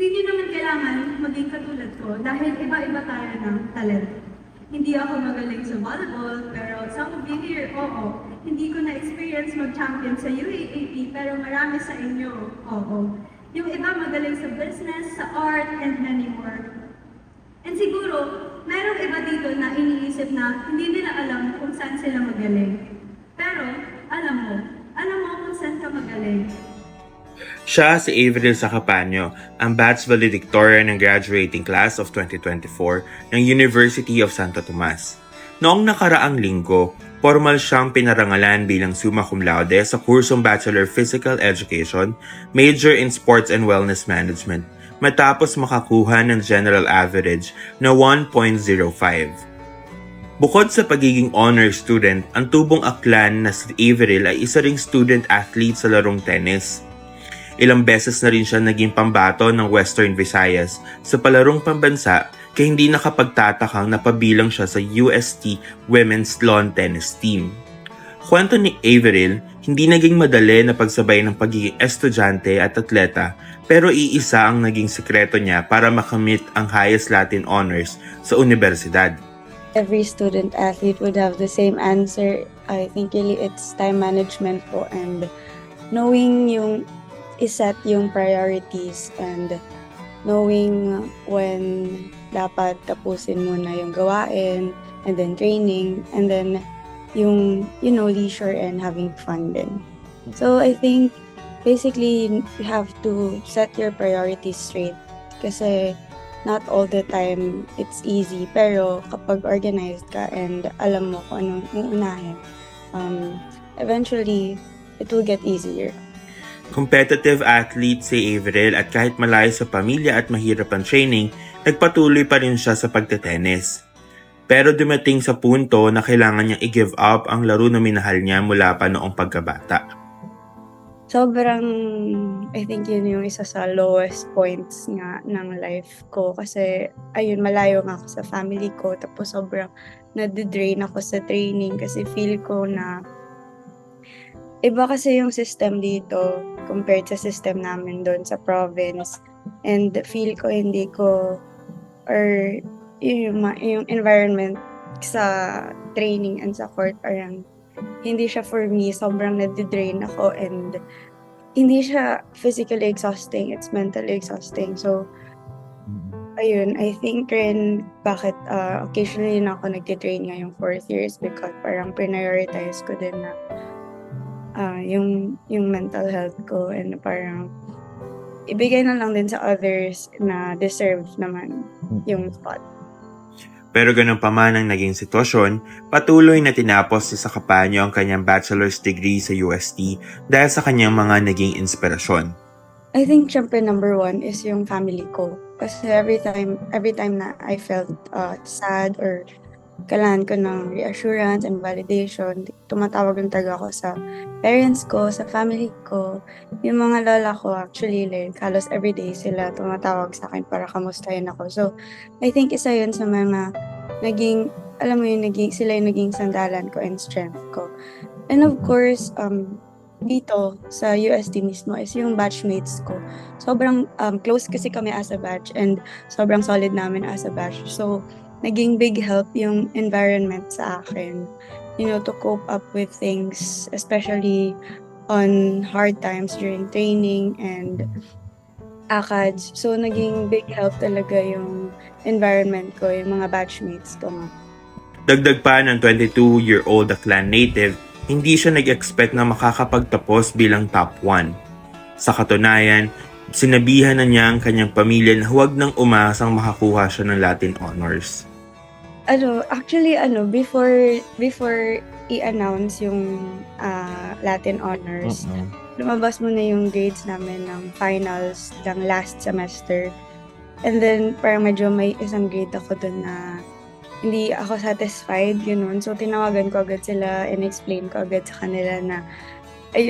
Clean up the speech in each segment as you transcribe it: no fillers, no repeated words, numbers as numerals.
hindi niyo naman kailangan maging katulad ko dahil iba-iba tayo ng talent. Hindi ako magaling sa volleyball, pero some of you here, oo. Hindi ko na-experience mag-champion sa UAAP, pero marami sa inyo, oo. Yung iba magaling sa business, sa art, and many more. And siguro, merong iba dito na iniisip na hindi nila alam kung saan sila magaling. Pero, alam mo kung saan ka magaling. Siya si Avril Sacapanyo, ang batch valedictorian ng graduating class of 2024 ng University of Santo Tomas. Noong nakaraang linggo, formal siyang pinarangalan bilang summa cum laude sa kursong Bachelor Physical Education, major in Sports and Wellness Management, matapos makakuha ng general average na 1.05. Bukod sa pagiging honor student, ang tubong aklan na si Avril ay isa ring student athlete sa larong tennis. Ilang beses na rin siya naging pambato ng Western Visayas sa palarong pambansa kaya hindi nakapagtatakang napabilang siya sa UST Women's Lawn Tennis Team. Kwento ni Avril, hindi naging madali na pagsabay ng pagiging estudyante at atleta pero iisa ang naging sekreto niya para makamit ang highest Latin honors sa universidad. Every student athlete would have the same answer. I think really it's time management po and knowing iset yung priorities and knowing when dapat tapusin muna yung gawain and then training and then yung leisure and having fun din. So I think basically you have to set your priorities straight kasi not all the time it's easy pero kapag organized ka and alam mo kung anong uunahin, eventually it will get easier. Competitive athlete si Avril at kahit malayo sa pamilya at mahirap ang training, nagpatuloy pa rin siya sa pagtetennis. Pero dumating sa punto na kailangan niyang i-give up ang laro na minahal niya mula pa noong pagkabata. Sobrang, I think yun yung isa sa lowest points nga ng life ko kasi ayun, malayo nga ako sa family ko tapos sobrang nade-drain ako sa training kasi feel ko na iba kasi yung system dito compared sa system namin doon sa province and feel ko hindi ko or yung environment sa training and sa court parang hindi siya for me, sobrang nade-drain ako and hindi siya physically exhausting, it's mentally exhausting. So ayun, I think rin bakit occasionally na ako nagtitrain ngayong 4th years because parang prioritize ko din na yung mental health ko and parang ibigay na lang din sa others na deserve naman yung spot. Pero ganun pa man ang naging sitwasyon, patuloy na tinapos si Sacapanyo ang kanyang bachelor's degree sa UST dahil sa kanyang mga naging inspirasyon. I think syempre number one is yung family ko. Kasi every time na I felt sad or kailangan ko ng reassurance and validation, tumatawag lang talaga ako sa parents ko, sa family ko. Yung mga lola ko actually like halos everyday sila tumatawag sa akin para kamustahin ako. So I think isa yun sa mga naging, alam mo yun, sila yung naging sandalan ko and strength ko. And of course, dito sa UST mismo is yung batchmates ko. Sobrang close kasi kami as a batch and sobrang solid namin as a batch. So naging big help yung environment sa akin, to cope up with things, especially on hard times during training and ACADS. So, naging big help talaga yung environment ko, yung mga batchmates ko. Dagdag pa ng 22-year-old Aklan native, hindi siya nag-expect na makakapagtapos bilang top 1. Sa katunayan, sinabihan na niya ang kanyang pamilya na huwag nang umasang makakuha siya ng Latin honors. Before i-announce yung Latin honors, lumabas muna yung grades namin ng finals ng last semester. And then, parang medyo may isang grade ako dun na hindi ako satisfied, yun. So, tinawagan ko agad sila and explain ko agad sa kanila na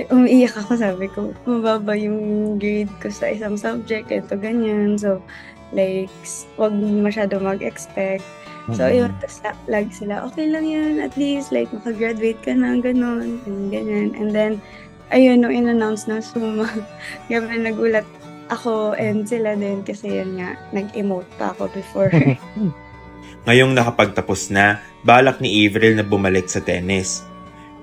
umiiyak ako, sabi ko, mababa yung grade ko sa isang subject, ito ganyan. So, like, wag masyado mag-expect. So, yun, tapos lagi sila, okay lang yun, at least, like, makagraduate ka na, ganun, and ganyan. And then, ayun, nung in-announce ng summa, grabe nagulat ako and sila din kasi yun nga, nag-emote pa ako before. Ngayong nakapagtapos na, balak ni Avril na bumalik sa tennis.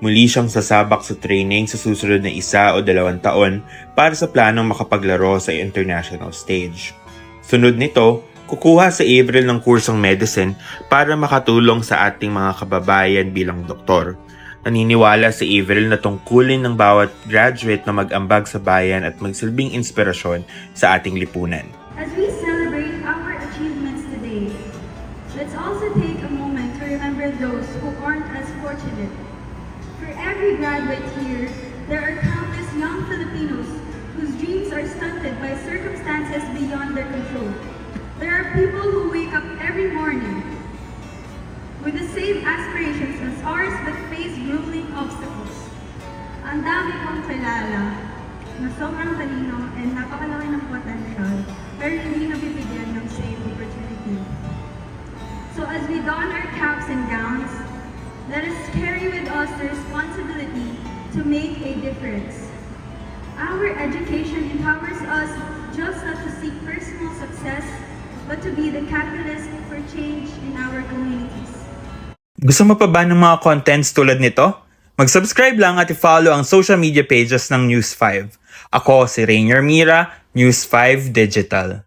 Muli siyang sasabak sa training sa susunod na 1 o 2 taon para sa planong makapaglaro sa international stage. Sunod nito, kukuha sa Avril ng kursong medicine para makatulong sa ating mga kababayan bilang doktor. Naniniwala si Avril na tungkulin ng bawat graduate na mag-ambag sa bayan at magsilbing inspirasyon sa ating lipunan. As we celebrate our achievements today, let's also take a moment to remember those who aren't as fortunate. For every graduate here, there are countless young Filipinos whose dreams are stunted by circumstances beyond their control. There are people who wake up every morning with the same aspirations as ours but face grueling obstacles. Ang dami kong kilala na sobrang talino and napakalaki ng potential pero hindi nabibigyan ng same opportunity. So as we don our caps and gowns, let us carry with us the responsibility to make a difference. Our education empowers us just not to seek personal success, but to be the catalyst for change in our communities. Gusto mo pa ba ng mga contents tulad nito? Mag-subscribe lang at i-follow ang social media pages ng News 5. Ako si Rainier Mira, News 5 Digital.